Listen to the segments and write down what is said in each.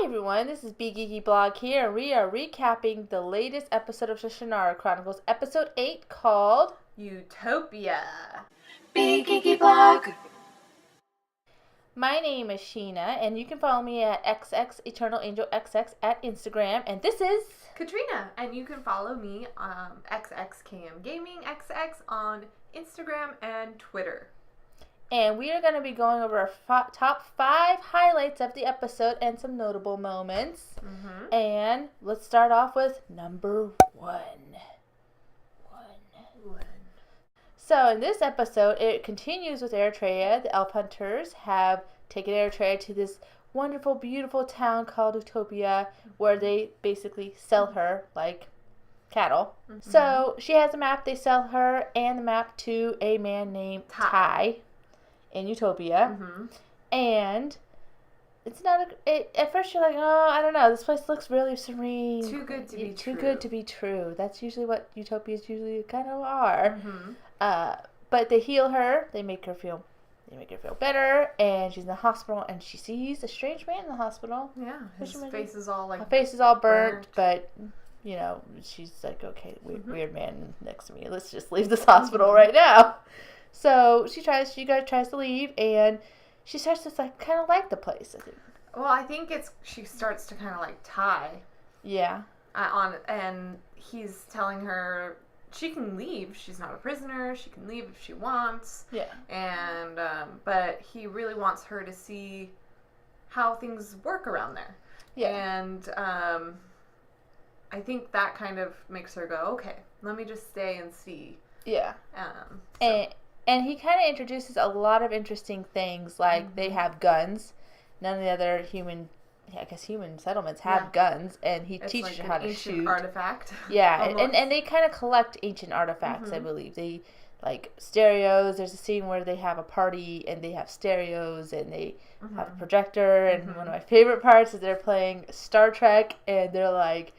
Hi everyone, this is Bgeekyblog here, and we are recapping the latest episode of Shannara Chronicles, episode 8, called Utopia. Bgeekyblog. My name is Sheena, and you can follow me at XXEternalAngelXX at Instagram, and this is Katrina, and you can follow me XXKMGamingXX on Instagram and Twitter. And we are going to be going over our top 5 highlights of the episode and some notable moments. Mm-hmm. And let's start off with number 1. So in this episode, it continues with Eritrea. The elf hunters have taken Eritrea to this wonderful, beautiful town called Utopia, where they basically sell her like cattle. Mm-hmm. So she has a map. They sell her and the map to a man named Tai in Utopia. Mm-hmm. And it's not at first you're like, oh, I don't know, this place looks really serene. Too good to be Too true. good to be true. That's usually what utopias usually kind of are. Mm-hmm. But they heal her. They make her feel better, and she's in the hospital, and she sees a strange man in the hospital. Yeah, his face is all like... Her face is all burnt, but, you know, she's like, okay, weird man next to me. Let's just leave this hospital right now. So she tries to leave, and she starts to kind of like the place, I think. Well, I think she starts to kind of like Tai. Yeah. And he's telling her she can leave. She's not a prisoner. She can leave if she wants. Yeah. And but he really wants her to see how things work around there. Yeah. And I think that kind of makes her go, okay, let me just stay and see. Yeah. So. And he kind of introduces a lot of interesting things, like they have guns. None of the other human settlements have guns, and he teaches you how to shoot. Artifact. Yeah, and they kind of collect ancient artifacts, I believe. They, like, stereos. There's a scene where they have a party, and they have stereos, and they have a projector, and one of my favorite parts is they're playing Star Trek, and they're like,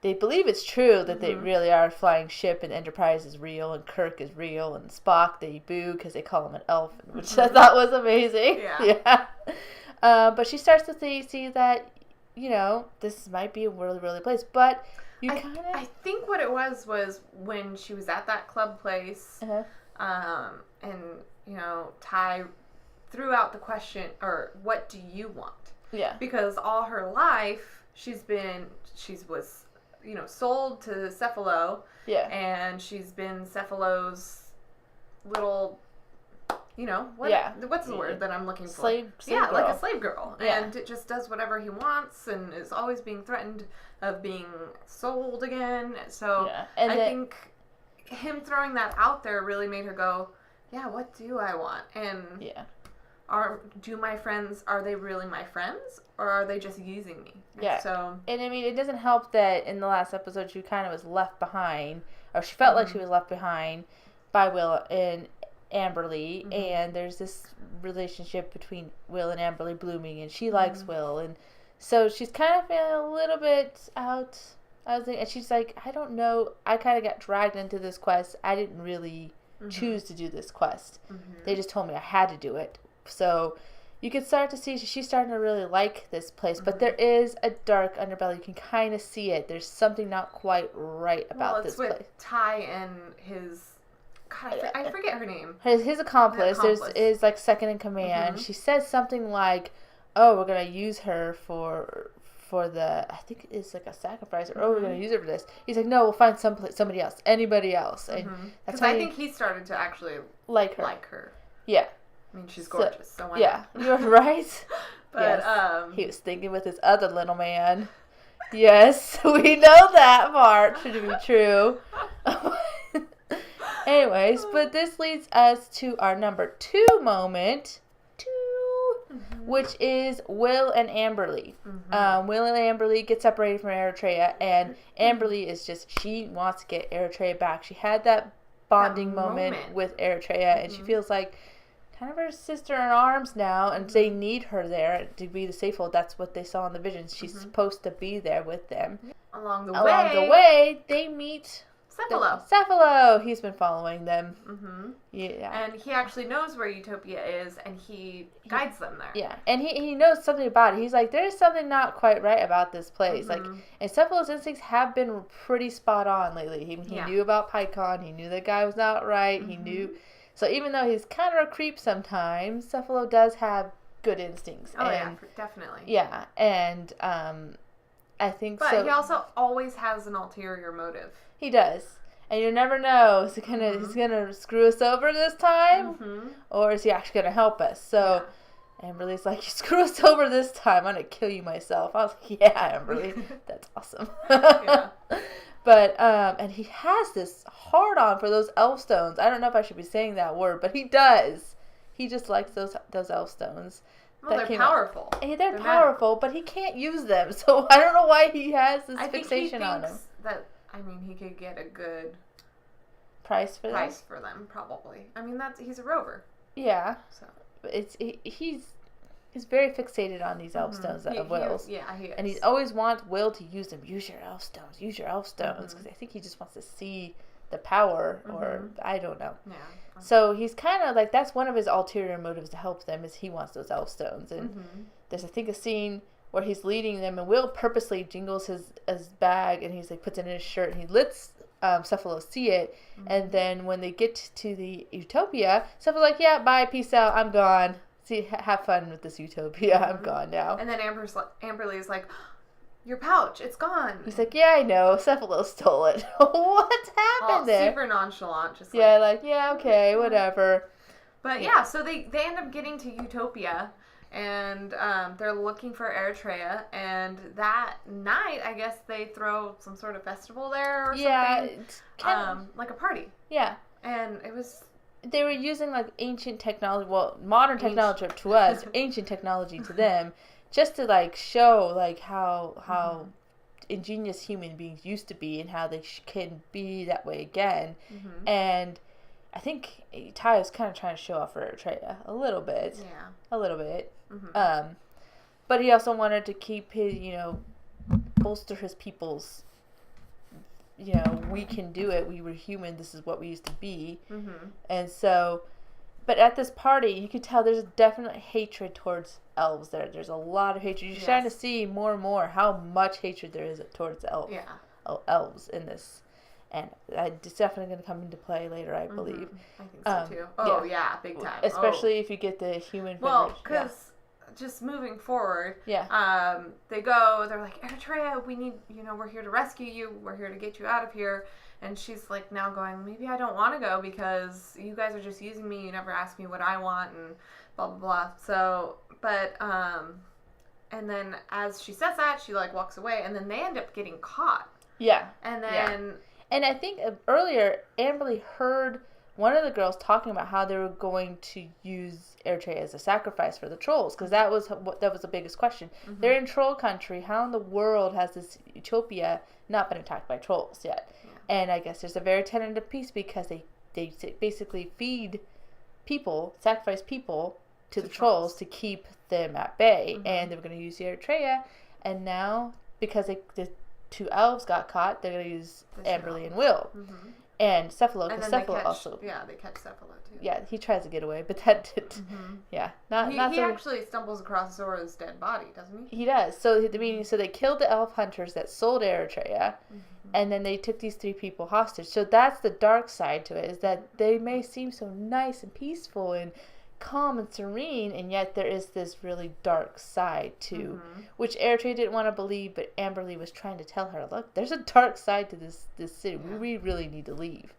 they believe it's true that they really are a flying ship, and Enterprise is real, and Kirk is real, and Spock, they boo because they call him an elf, which I thought was amazing. Yeah. But she starts to see that, you know, this might be a really, really place. But I think what it was when she was at that club place, and, you know, Tai threw out the question, or what do you want? Yeah. Because all her life, she was, you know, sold to Cephalo. Yeah. And she's been Cephalo's little, you know, what's the word that I'm looking for? Slave yeah, girl. like a slave girl. Yeah. And it just does whatever he wants and is always being threatened of being sold again. So I think him throwing that out there really made her go, yeah, what do I want? And do my friends, are they really my friends, or are they just using me? Yeah. So, and I mean, it doesn't help that in the last episode she kind of was left behind, or she felt like she was left behind by Will and Amberly, and there's this relationship between Will and Amberly blooming, and she likes Will, and so she's kind of feeling a little bit out. And she's like, I don't know, I kind of got dragged into this quest. I didn't really choose to do this quest. They just told me I had to do it. So you can start to see she's starting to really like this place, but there is a dark underbelly. You can kind of see it. There's something not quite right about this place. Well, it's with Tai and his... God, I forget her name. His accomplice. Is like second in command. She says something like, oh, we're going to use her for the, I think it's like a sacrifice, or we're going to use her for this. He's like, no, we'll find somebody else, anybody else. And that's I think he started to actually like her. Yeah. I mean, she's gorgeous, so why not? You're right. But, yes. He was thinking with his other little man. Yes, we know that part to be true. Anyways, but this leads us to our number 2 moment, which is Will and Amberly. Will and Amberly get separated from Eritrea, and Amberly is she wants to get Eritrea back. She had that bonding moment with Eritrea, and she feels like kind of her sister in arms now, and they need her there to be the safehold. That's what they saw in the visions. She's supposed to be there with them. Along the way, they meet Cephalo. He's been following them. Mm-hmm. Yeah. And he actually knows where Utopia is, and he guides them there. Yeah. And he knows something about it. He's like, there's something not quite right about this place. Like, and Cephalo's instincts have been pretty spot on lately. He knew about PyCon. He knew the guy was not right. He knew. So even though he's kind of a creep sometimes, Cephalo does have good instincts. Oh, yeah, definitely. Yeah. And I think so. But he also always has an ulterior motive. He does. And you never know, is he gonna screw us over this time? Or is he actually gonna help us? So Amberly's like, you screw us over this time, I'm gonna kill you myself. I was like, yeah, Amberly, that's awesome. But and he has this hard on for those elf stones. I don't know if I should be saying that word, but he does. He just likes those elf stones. Well, they're powerful. They're powerful, but he can't use them. So I don't know why he has this fixation on them. He could get a good price for them, probably. I mean, he's a rover. Yeah. So he's very fixated on these elf stones of Will's. He is. And he always wants Will to use them. Use your elf stones. Use your elf stones. Because I think he just wants to see the power, or I don't know. Yeah. So he's kind of like, that's one of his ulterior motives to help them, is he wants those elf stones. And there's, I think, a scene where he's leading them, and Will purposely jingles his bag, and he's like, puts it in his shirt, and he lets Cephalo see it. And then when they get to the Utopia, Cephalo's like, yeah, bye, peace out, I'm gone. See, have fun with this Utopia. I'm gone now. And then Amberly's like, your pouch, it's gone. He's like, yeah, I know, Cephalo stole it. What's happened there? Super nonchalant, just okay, whatever. But so they end up getting to Utopia, and they're looking for Eritrea, and that night, I guess they throw some sort of festival there or something. Like a party. Yeah. And it was... They were using, like, ancient technology, modern technology to us, ancient technology to them, just to, like, show, like, how ingenious human beings used to be and how they can be that way again. And I think Ty was kind of trying to show off for Eritrea a little bit. Yeah. A little bit. But he also wanted to keep his, bolster his people's, we can do it. We were human. This is what we used to be. And so, but at this party, you could tell there's a definite hatred towards elves there. There's a lot of hatred. You're starting to see more and more how much hatred there is towards elves in this. And it's definitely going to come into play later, I believe. I think so, too. Oh, yeah, big time. Especially if you get the human figures. Well, because just moving forward, they go, they're like, Eritrea, we need, we're here to rescue you. We're here to get you out of here. And she's like now going, maybe I don't want to go because you guys are just using me. You never ask me what I want and blah, blah, blah. So, but, and then as she says that, she like walks away, and then they end up getting caught. Yeah. And then... Yeah. And I think earlier, Amberly heard one of the girls talking about how they were going to use Eritrea as a sacrifice for the trolls, because that was the biggest question. They're in troll country. How in the world has this Utopia not been attacked by trolls yet? Yeah. And I guess there's a very tentative piece because they basically feed people, sacrifice people to the trolls to keep them at bay, and they were going to use Eritrea, and now because the two elves got caught, they're going to use Amberly and Will. And Cephalo, because Cephalo also... Yeah, they catch Cephalo, too. Yeah, he tries to get away, but that did... Yeah. He actually stumbles across Zora's dead body, doesn't he? He does. So they killed the elf hunters that sold Eritrea, and then they took these 3 people hostage. So that's the dark side to it, is that they may seem so nice and peaceful and calm and serene, and yet there is this really dark side too, which Eritrea didn't want to believe, but Amberly was trying to tell her, look, there's a dark side to this city. We really need to leave.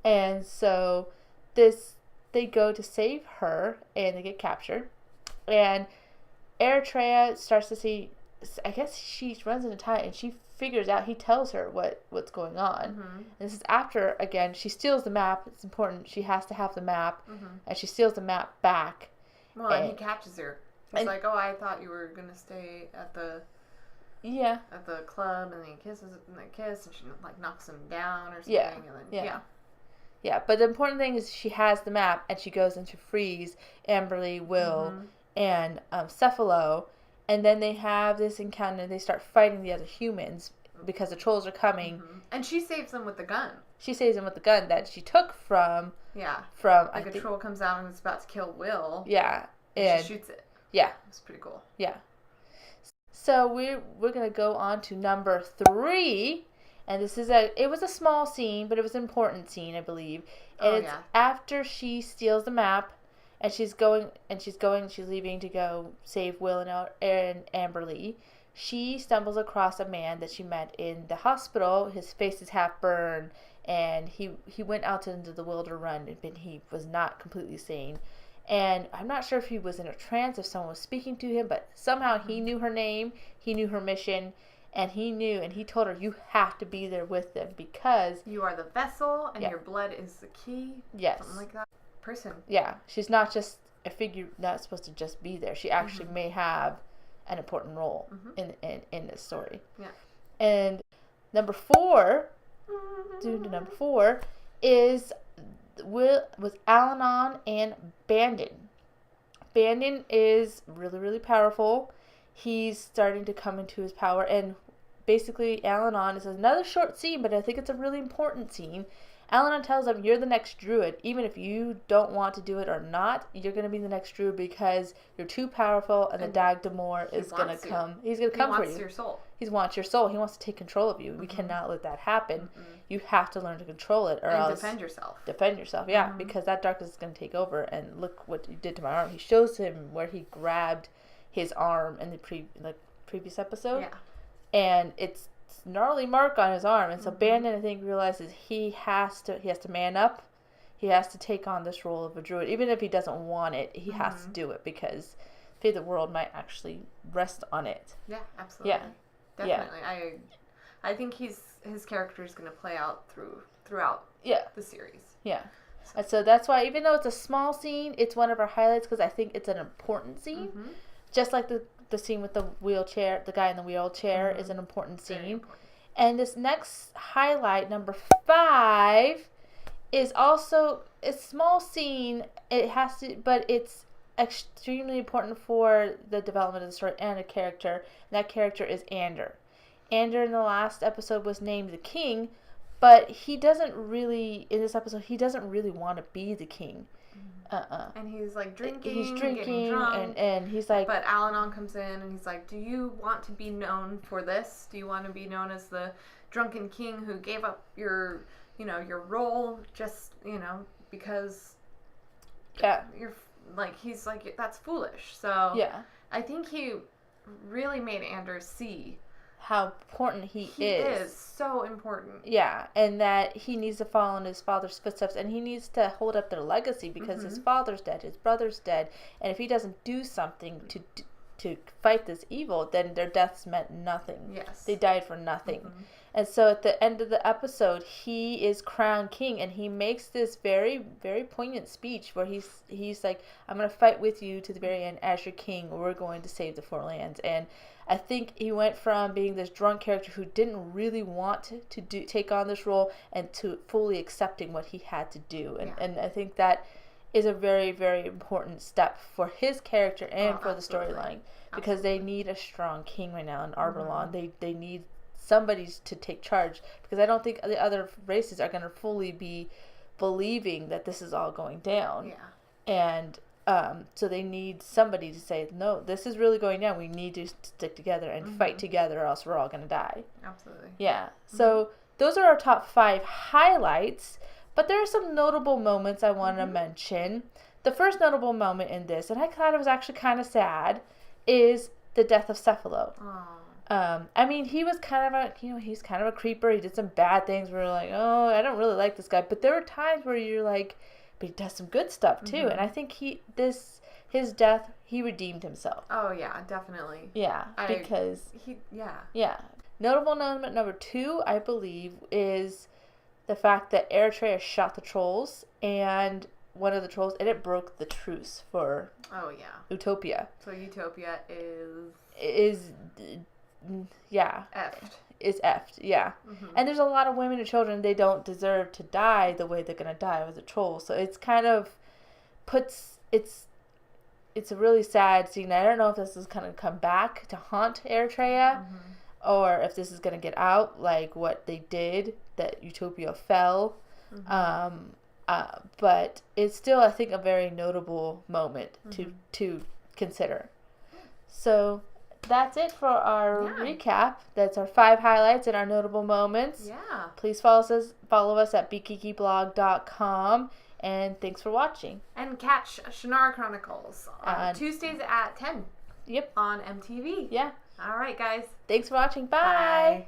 And so they go to save her, and they get captured, and Eritrea starts to see, I guess she runs into Ty, and she figures out, he tells her what's going on. And this is after, again, she steals the map. It's important. She has to have the map, and she steals the map back. Well, and he catches her. He's like, oh, I thought you were going to stay at the club, and then he kisses, and they kiss, and she like knocks him down or something. And then, Yeah, but the important thing is she has the map, and she goes into freeze Amberly, Will, and Cephalo. And then they have this encounter. They start fighting the other humans because the trolls are coming. And she saves them with the gun. She saves him with the gun that she took from... Yeah. From... Like a troll comes out and is about to kill Will. Yeah. And she shoots it. Yeah. It's pretty cool. Yeah. So we're going to go on to number 3. And this is it was a small scene, but it was an important scene, I believe. And it's after she steals the map, and she's leaving to go save Will and Amberly. She stumbles across a man that she met in the hospital. His face is half burned, and he went out into the wilder run, but he was not completely sane. And I'm not sure if he was in a trance, if someone was speaking to him, but somehow he knew her name, he knew her mission, and he told her, you have to be there with them because... You are the vessel, and your blood is the key. Yes. Something like that. Person. Yeah. She's not just a figure, not supposed to just be there. She actually may have an important role in this story. Yeah. And number 4, is with Al-Anon and Bandon. Bandon is really, really powerful. He's starting to come into his power, and basically Al-Anon is another short scene, but I think it's a really important scene. Al-Anon tells him, you're the next druid. Even if you don't want to do it or not, you're going to be the next druid because you're too powerful, and the Dag Damor is going to come. He's going to come for you. He wants your soul. He wants your soul. He wants to take control of you. We cannot let that happen. You have to learn to control it, or else defend yourself. Defend yourself, yeah, because that darkness is going to take over. And look what you did to my arm. He shows him where he grabbed his arm in the previous episode. Yeah. And it's gnarly mark on his arm, and so Bandon, I think, realizes he has to man up. He has to take on this role of a druid, even if he doesn't want it. He has to do it because fate of the world might actually rest on it. Yeah, absolutely. Yeah, definitely. Yeah. I think his character is going to play out throughout the series. Yeah. And so that's why, even though it's a small scene, it's one of our highlights because I think it's an important scene. Just like the scene with the wheelchair, the guy in the wheelchair is an important scene. And this next highlight, number 5, is also a small scene. But it's extremely important for the development of the story and a character. And that character is Ander. Ander in the last episode was named the king, but in this episode, he doesn't really want to be the king. And he's like drinking. He's drinking, getting drunk, and he's like. But Al-Anon comes in and he's like, "Do you want to be known for this? Do you want to be known as the drunken king who gave up your role just because?" Yeah. You're like, he's like, that's foolish. So yeah, I think he really made Anders see how important he is. He is so important. Yeah, and that he needs to follow in his father's footsteps, and he needs to hold up their legacy because his father's dead, his brother's dead, and if he doesn't do something to fight this evil, then their deaths meant nothing. Yes. They died for nothing. And so at the end of the episode, he is crowned king, and he makes this very, very poignant speech where he's like, I'm going to fight with you to the very end as your king. We're going to save the Four Lands. And I think he went from being this drunk character who didn't really want to take on this role and to fully accepting what he had to do. And I think that is a very, very important step for his character and for the storyline, because they need a strong king right now in Arborlawn. They need somebody to take charge, because I don't think the other races are going to fully be believing that this is all going down. And so they need somebody to say, no, this is really going down. We need to stick together and fight together, or else we're all going to die. Absolutely. Yeah. So those are our top 5 highlights, but there are some notable moments I want to mention. The first notable moment in this, and I thought it was actually kind of sad, is the death of Cephalo. I mean, he was kind of he's kind of a creeper. He did some bad things where you're like, oh, I don't really like this guy. But there were times where you're like, but he does some good stuff too. And I think his death, he redeemed himself. Oh yeah, definitely. Yeah, because notable moment number 2, I believe, is the fact that Eritrea shot the trolls, and one of the trolls, and it broke the truce for Utopia. So Utopia is effed. Is effed, yeah. And there's a lot of women and children, they don't deserve to die the way they're going to die with the trolls. So it's kind of it's a really sad scene. I don't know if this is going to come back to haunt Eritrea, or if this is going to get out, like what they did, that Utopia fell. But it's still, I think, a very notable moment to consider. So that's it for our recap. That's our 5 highlights and our notable moments. Yeah. Please follow us at Bgeekyblog.com. And thanks for watching. And catch Shannara Chronicles on Tuesdays at 10. Yep. On MTV. Yeah. All right, guys. Thanks for watching. Bye. Bye.